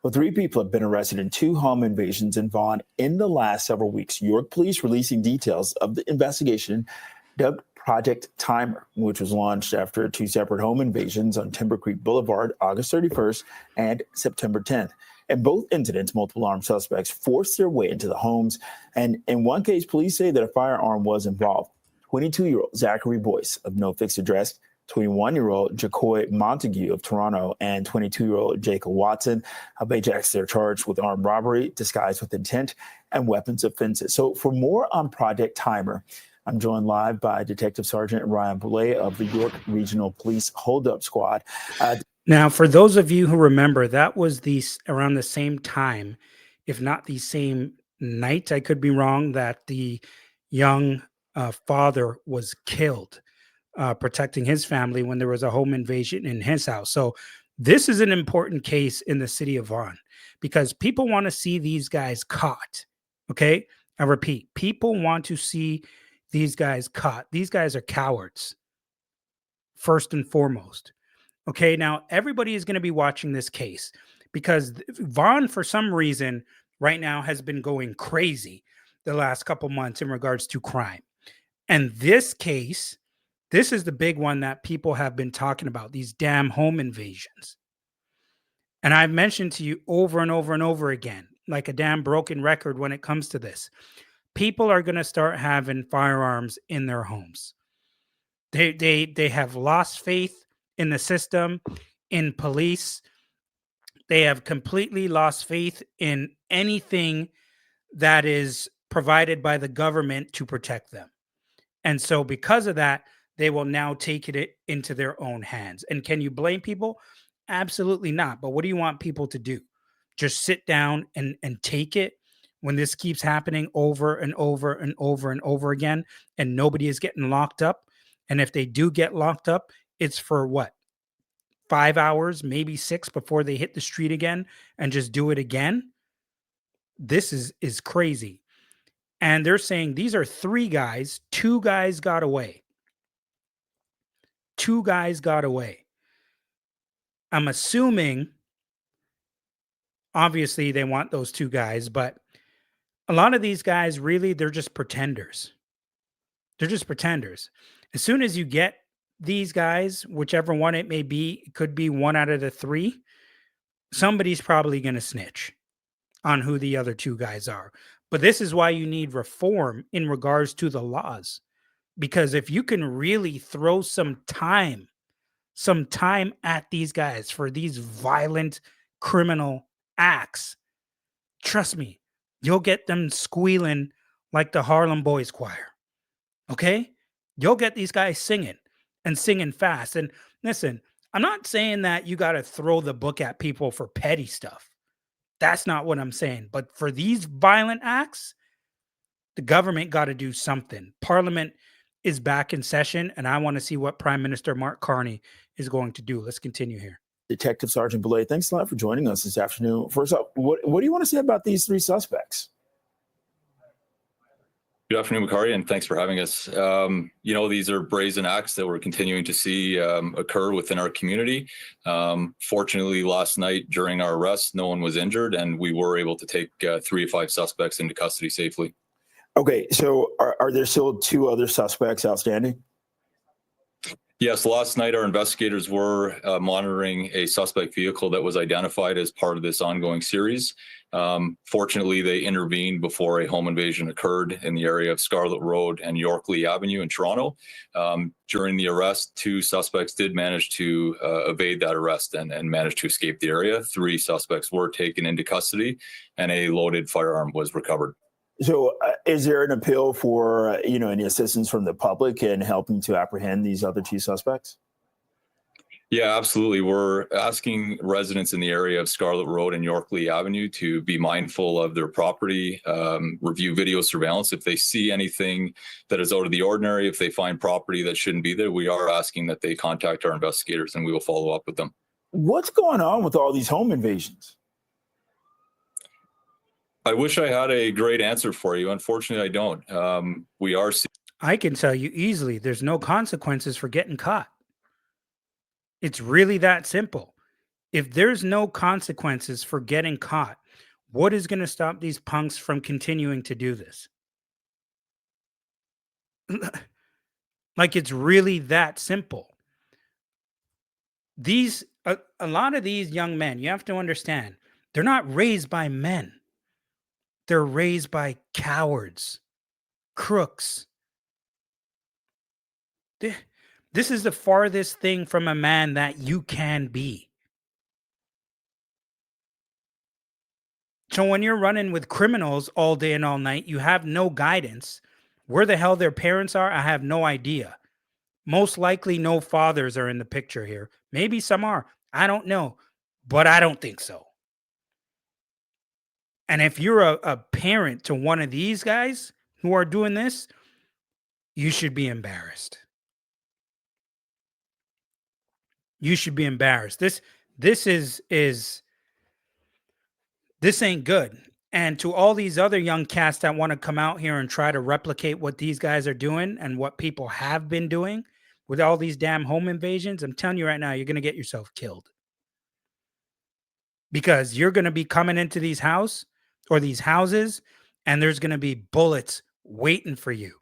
Well, three people have been arrested in two home invasions in Vaughan in the last several weeks. York police releasing details of the investigation dubbed Project Timer, which was launched after two separate home invasions on Timber Creek Boulevard, August 31st and September 10th. In both incidents, multiple armed suspects forced their way into the homes. And in one case, police say that a firearm was involved. 22-year-old Zachary Boyce of no fixed address, 21-year-old Jacoy Montague of Toronto, and 22-year-old Jacob Watson of Ajax. They're charged with armed robbery, disguised with intent, and weapons offenses. So for more on Project Timer, I'm joined live by Detective Sergeant Ryan Boulay of the York Regional Police Hold-Up Squad. Now, for those of you who remember, that was around the same time, if not the same night, I could be wrong, that the young father was killed protecting his family when there was a home invasion in his house. So this is an important case in the city of Vaughan because people want to see these guys caught. Okay, I repeat, people want to see these guys caught. These guys are cowards, first and foremost. Okay, now everybody is going to be watching this case because Vaughan, for some reason, right now has been going crazy the last couple months in regards to crime. And this case, this is the big one that people have been talking about, these damn home invasions. And I've mentioned to you over and over and over again, like a damn broken record when it comes to this. People are going to start having firearms in their homes. They have lost faith in the system, in police. They have completely lost faith in anything that is provided by the government to protect them. And so because of that, they will now take it into their own hands. And can you blame people? Absolutely not. But what do you want people to do? Just sit down and take it when this keeps happening over and over and over and over again, and nobody is getting locked up? And if they do get locked up, it's for what? 5 hours, maybe 6 before they hit the street again and just do it again? This is crazy. And they're saying these are 3 guys. 2 guys got away. 2 guys got away. I'm assuming, obviously, they want those 2 guys, but a lot of these guys, really, they're just pretenders. They're just pretenders. As soon as you get these guys, whichever one it may be, it could be 1 out of the 3, somebody's probably going to snitch on who the other 2 guys are. But this is why you need reform in regards to the laws. Because if you can really throw some time at these guys for these violent criminal acts, trust me, you'll get them squealing like the Harlem Boys Choir. Okay? You'll get these guys singing and singing fast. And listen, I'm not saying that you got to throw the book at people for petty stuff. That's not what I'm saying. But for these violent acts, the government got to do something. Parliament is back in session, and I want to see what Prime Minister Mark Carney is going to do. Let's continue here. Detective Sergeant Boulay, thanks a lot for joining us this afternoon. First up, what do you want to say about these 3 suspects? Good afternoon, Makari, and thanks for having us. These are brazen acts that we're continuing to see occur within our community. Fortunately, last night during our arrest, no one was injured, and we were able to take 3 of 5 suspects into custody safely. Okay, so are there still 2 other suspects outstanding? Yes, last night our investigators were monitoring a suspect vehicle that was identified as part of this ongoing series. Fortunately, they intervened before a home invasion occurred in the area of Scarlett Road and Yorkley Avenue in Toronto. During the arrest, 2 suspects did manage to evade that arrest and managed to escape the area. 3 suspects were taken into custody and a loaded firearm was recovered. So is there an appeal for, any assistance from the public in helping to apprehend these other 2 suspects? Yeah, absolutely. We're asking residents in the area of Scarlett Road and Yorkley Avenue to be mindful of their property, review video surveillance. If they see anything that is out of the ordinary, if they find property that shouldn't be there, we are asking that they contact our investigators and we will follow up with them. What's going on with all these home invasions? I wish I had a great answer for you. Unfortunately, I don't. We are. I can tell you easily, there's no consequences for getting caught. It's really that simple. If there's no consequences for getting caught, what is going to stop these punks from continuing to do this? Like, it's really that simple. These a lot of these young men, you have to understand, they're not raised by men. They're raised by cowards, crooks. Th- This is the farthest thing from a man that you can be. So when you're running with criminals all day and all night, you have no guidance. Where the hell their parents are, I have no idea. Most likely, no fathers are in the picture here. Maybe some are. I don't know. But I don't think so. And if you're a parent to one of these guys who are doing this, you should be embarrassed. You should be embarrassed. This this ain't good. And to all these other young cats that want to come out here and try to replicate what these guys are doing and what people have been doing with all these damn home invasions, I'm telling you right now, you're going to get yourself killed. Because you're going to be coming into these houses, and there's going to be bullets waiting for you.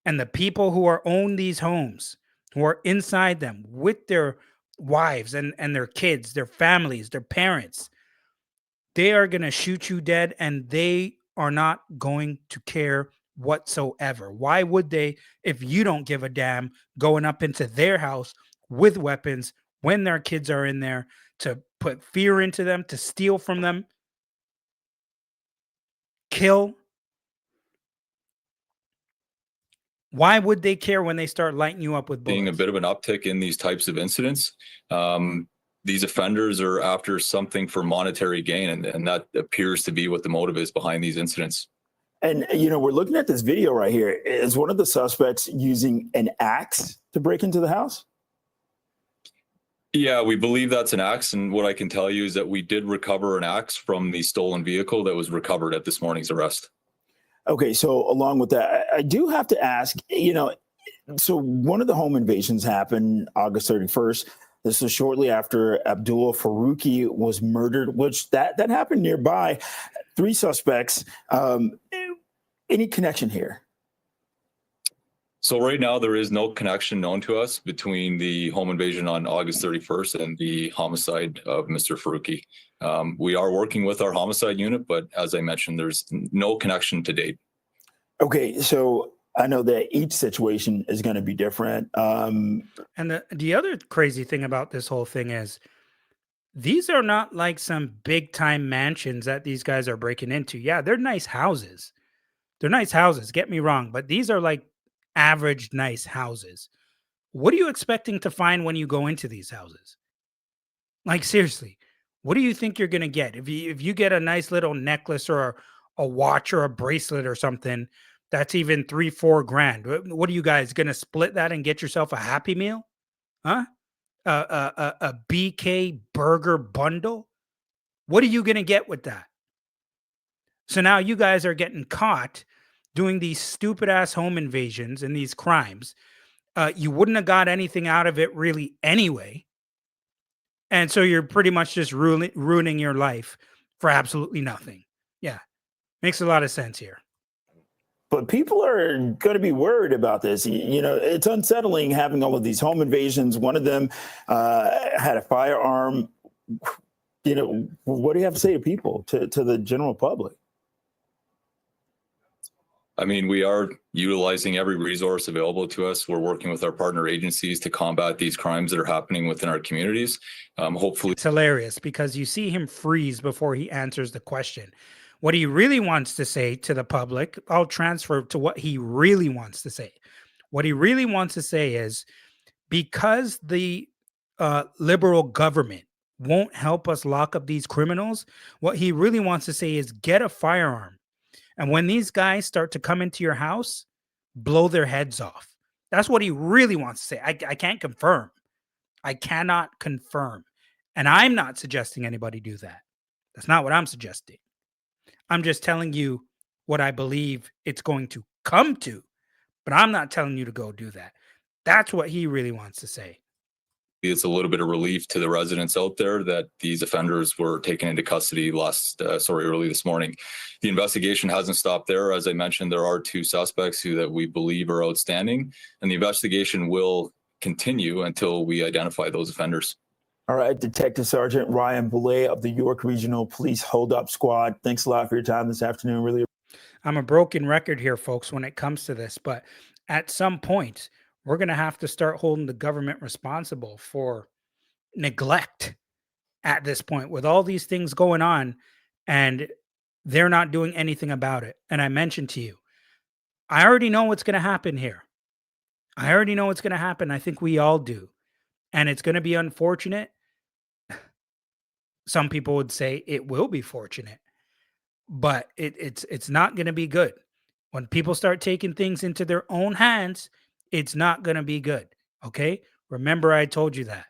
And the people who own these homes, who are inside them with their wives and their kids, their families, their parents, they are going to shoot you dead, and they are not going to care whatsoever. Why would they, if you don't give a damn, going up into their house with weapons when their kids are in there to put fear into them, to steal from them, kill? Why would they care when they start lighting you up with bullets? Seeing a bit of an uptick in these types of incidents. These offenders are after something for monetary gain, and that appears to be what the motive is behind these incidents. And, we're looking at this video right here. Is one of the suspects using an axe to break into the house? Yeah, we believe that's an axe. And what I can tell you is that we did recover an axe from the stolen vehicle that was recovered at this morning's arrest. Okay, so along with that, I do have to ask, so one of the home invasions happened August 31st. This was shortly after Abdullah Faruqi was murdered, which that happened nearby. 3 suspects. Any connection here? So right now, there is no connection known to us between the home invasion on August 31st and the homicide of Mr. Faruqi. We are working with our homicide unit, but as I mentioned, there's no connection to date. Okay, so I know that each situation is going to be different. And the other crazy thing about this whole thing is these are not like some big time mansions that these guys are breaking into. Yeah, they're nice houses. They're nice houses, get me wrong, but these are like average nice houses. What are you expecting to find when you go into these houses? Like, seriously, what do you think you're going to get? If you get a nice little necklace or a watch or a bracelet or something, that's even 3-4 grand. What are you guys going to split that and get yourself a Happy Meal? Huh? A BK burger bundle? What are you going to get with that? So now you guys are getting caught doing these stupid ass home invasions and these crimes. You wouldn't have got anything out of it really anyway. And so you're pretty much just ruining your life for absolutely nothing. Yeah. Makes a lot of sense here. But people are going to be worried about this. It's unsettling having all of these home invasions. One of them had a firearm. What do you have to say to people, to the general public? I mean, we are utilizing every resource available to us. We're working with our partner agencies to combat these crimes that are happening within our communities. Hopefully, it's hilarious because you see him freeze before he answers the question. What he really wants to say to the public, I'll transfer to what he really wants to say. What he really wants to say is because the liberal government won't help us lock up these criminals, what he really wants to say is get a firearm. And when these guys start to come into your house, blow their heads off. That's what he really wants to say. I can't confirm. I cannot confirm. And I'm not suggesting anybody do that. That's not what I'm suggesting. I'm just telling you what I believe it's going to come to. But I'm not telling you to go do that. That's what he really wants to say. it's a little bit of relief to the residents out there that these offenders were taken into custody early this morning. The investigation hasn't stopped there. As I mentioned, there are 2 suspects that we believe are outstanding, and the investigation will continue until we identify those offenders. All right, Detective Sergeant Ryan Boulay of the York Regional Police Hold Up Squad. Thanks a lot for your time this afternoon. Really. I'm a broken record here, folks, when it comes to this, but at some point, we're going to have to start holding the government responsible for neglect at this point with all these things going on, and they're not doing anything about it. And I mentioned to you, I already know what's going to happen here. I already know what's going to happen. I think we all do. And it's going to be unfortunate. Some people would say it will be fortunate, but it's not going to be good. When people start taking things into their own hands, it's not going to be good. Okay? Remember, I told you that.